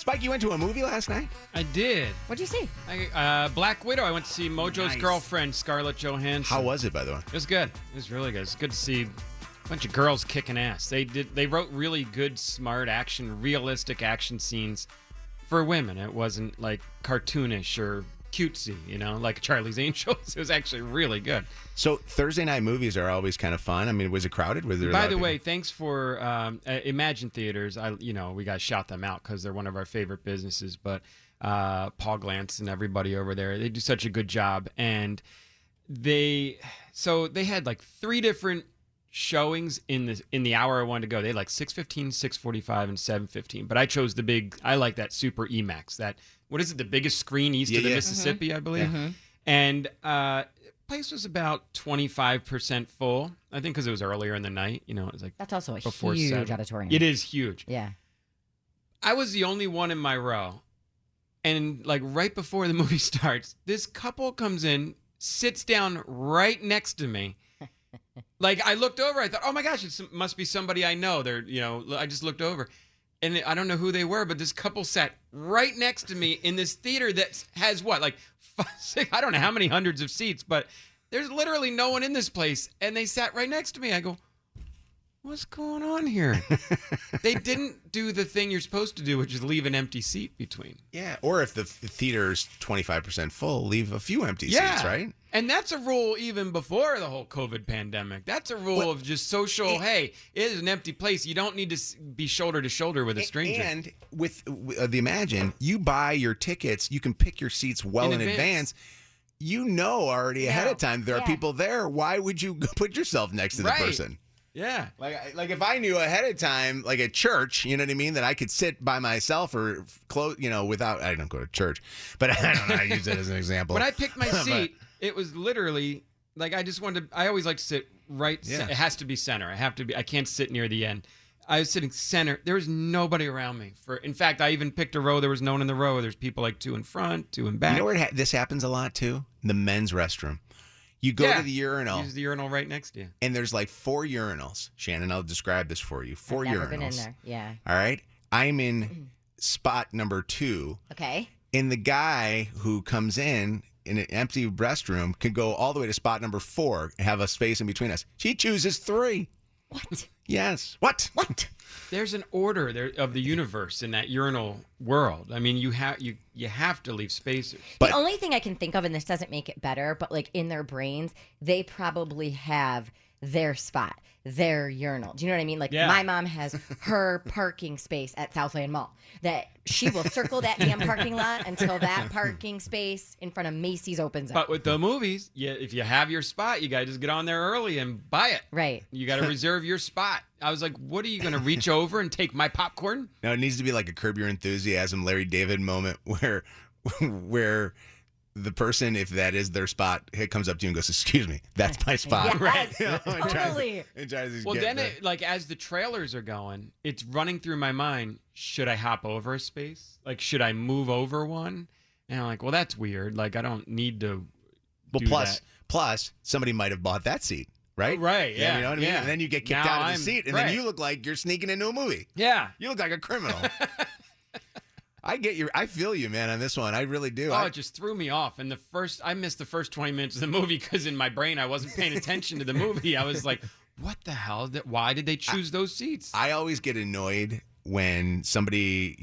Spike, you went to a movie last night? I did. What'd you see? Black Widow. I went to see Mojo's girlfriend, Scarlett Johansson. How was it, by the way? It was good. It was really good. It's good to see a bunch of girls kicking ass. They wrote really good, smart action, realistic action scenes for women. It wasn't like cartoonish or cutesy, like Charlie's Angels. It was actually really good. So Thursday night movies are always kind of fun. I mean, was it crowded? Was there? By the way, thanks for Imagine Theaters. We got shout them out because they're one of our favorite businesses. But Paul Glantz and everybody over there, they do such a good job. And they had like 3 different showings in the hour I wanted to go. They had like 6:15, 6:45, and 7:15. But I chose I like that Super EMAX. That, what is it? The biggest screen east of the Mississippi, I believe. Mm-hmm. And place was about 25% full. I think because it was earlier in the night. It was like that's also a before huge 7. auditorium. It is huge. Yeah. I was the only one in my row, and like right before the movie starts, this couple comes in, sits down right next to me. Like, I looked over, I thought, oh my gosh, it must be somebody I know. I just looked over, and I don't know who they were, but this couple sat right next to me in this theater that has what, like 6, I don't know how many hundreds of seats, but there's literally no one in this place, and they sat right next to me. I go, what's going on here? They didn't do the thing you're supposed to do, which is leave an empty seat between. Yeah, or if the theater's 25% full, leave a few empty seats, right? And that's a rule even before the whole COVID pandemic. That's a rule of just social, hey, it is an empty place. You don't need to be shoulder to shoulder with a stranger. And with the Imagine, you buy your tickets, you can pick your seats well in advance. Already ahead of time there are people there. Why would you put yourself next to the person? Yeah. Like if I knew ahead of time, like at church, you know what I mean, that I could sit by myself or close, without, I don't go to church, but I don't know, I use it as an example. When I picked my seat, it was literally like I always like to sit right. It has to be center. I can't sit near the end. I was sitting center. There was nobody around me. In fact, I even picked a row. There was no one in the row. There's people like 2 in front, 2 in back. You know where this happens a lot too? The men's restroom. You go to the urinal. Use the urinal right next to you. And there's like 4 urinals. Shannon, I'll describe this for you. 4 I've urinals. never been in there. Yeah. All right. I'm in spot number 2. Okay. And the guy who comes in an empty restroom can go all the way to spot number 4 and have a space in between us. He chooses 3. What? Yes. What? There's an order there of the universe in that urinal world. I mean, you have to leave spaces. The only thing I can think of, and this doesn't make it better, but like in their brains, they probably have their spot, their urinal. Do you know what I mean? Like my mom has her parking space at Southland Mall that she will circle that damn parking lot until that parking space in front of Macy's opens up. But with the movies, if you have your spot, you got to just get on there early and buy it. Right. You got to reserve your spot. I was like, what are you going to reach over and take my popcorn? No, it needs to be like a Curb Your Enthusiasm, Larry David moment where the person, if that is their spot, it comes up to you and goes, excuse me, that's my spot. Yes, right. totally. Well, then as the trailers are going, it's running through my mind, should I hop over a space? Like, should I move over one? And I'm like, well, that's weird. Like, I don't need to do that. Plus, somebody might have bought that seat. Right? Right, yeah. You know what I mean? And then you get kicked out of the seat, and then you look like you're sneaking into a movie. Yeah. You look like a criminal. I feel you, man, on this one. I really do. Oh, it just threw me off. And I missed the first 20 minutes of the movie because in my brain I wasn't paying attention to the movie. I was like, what the hell? Why did they choose those seats? I always get annoyed when somebody,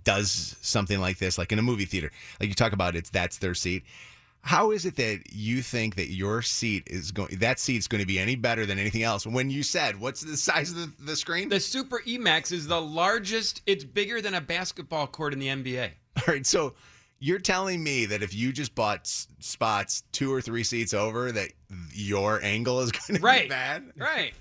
does something like this, like in a movie theater. Like you talk about that's their seat. How is it that you think that your seat's going to be any better than anything else? When you said, what's the size of the screen? The Super EMAX is the largest. It's bigger than a basketball court in the NBA. All right, so you're telling me that if you just bought spots 2 or 3 seats over, that your angle is going to be bad? Right.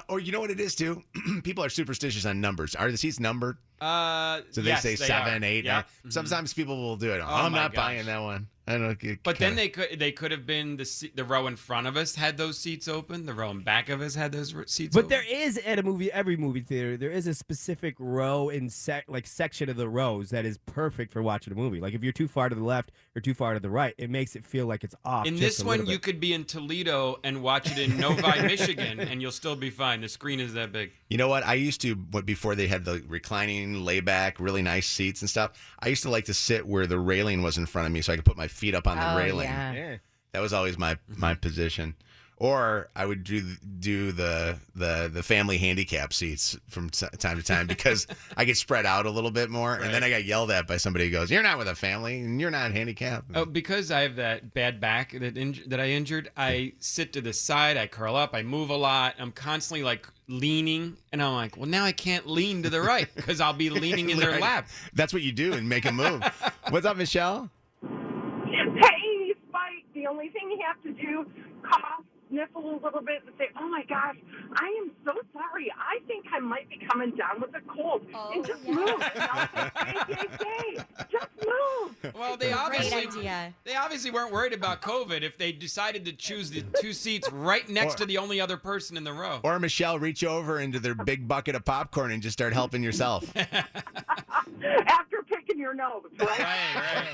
Or you know what it is, too? People are superstitious on numbers. Are the seats numbered? So they say 7, 8. Yeah. Sometimes people will do it. I'm not buying that one. I don't get. But then they could have been the row in front of us had those seats open. The row in back of us had those seats open. But there is at every movie theater, there is a specific row and section of the rows that is perfect for watching a movie. Like if you're too far to the left or too far to the right, it makes it feel like it's off. In this one, you could be in Toledo and watch it in Novi, Michigan, and you'll still be fine. The screen is that big. You know what? I used to, before they had the reclining recline, lay back, really nice seats and stuff. I used to like to sit where the railing was in front of me so I could put my feet up on the railing. Yeah. That was always my position. Or I would do the family handicap seats from time to time because I get spread out a little bit more. Right. And then I got yelled at by somebody who goes, "You're not with a family and you're not handicapped." Oh, because I have that bad back that I injured, I sit to the side, I curl up, I move a lot. I'm constantly like leaning, and I'm like, well, now I can't lean to the right because I'll be leaning in their lap. That's what you do and make a move. What's up, Michelle? Hey, Spike. The only thing you have to do, cough, sniffle a little bit, and say, "Oh my gosh, I am so sorry. I think I might be coming down with a cold." And just move. Yay. Just move. Well, they obviously weren't worried about COVID if they decided to choose the two seats right next to the only other person in the row. Or Michelle, reach over into their big bucket of popcorn and just start helping yourself. After picking your nose, right? Right.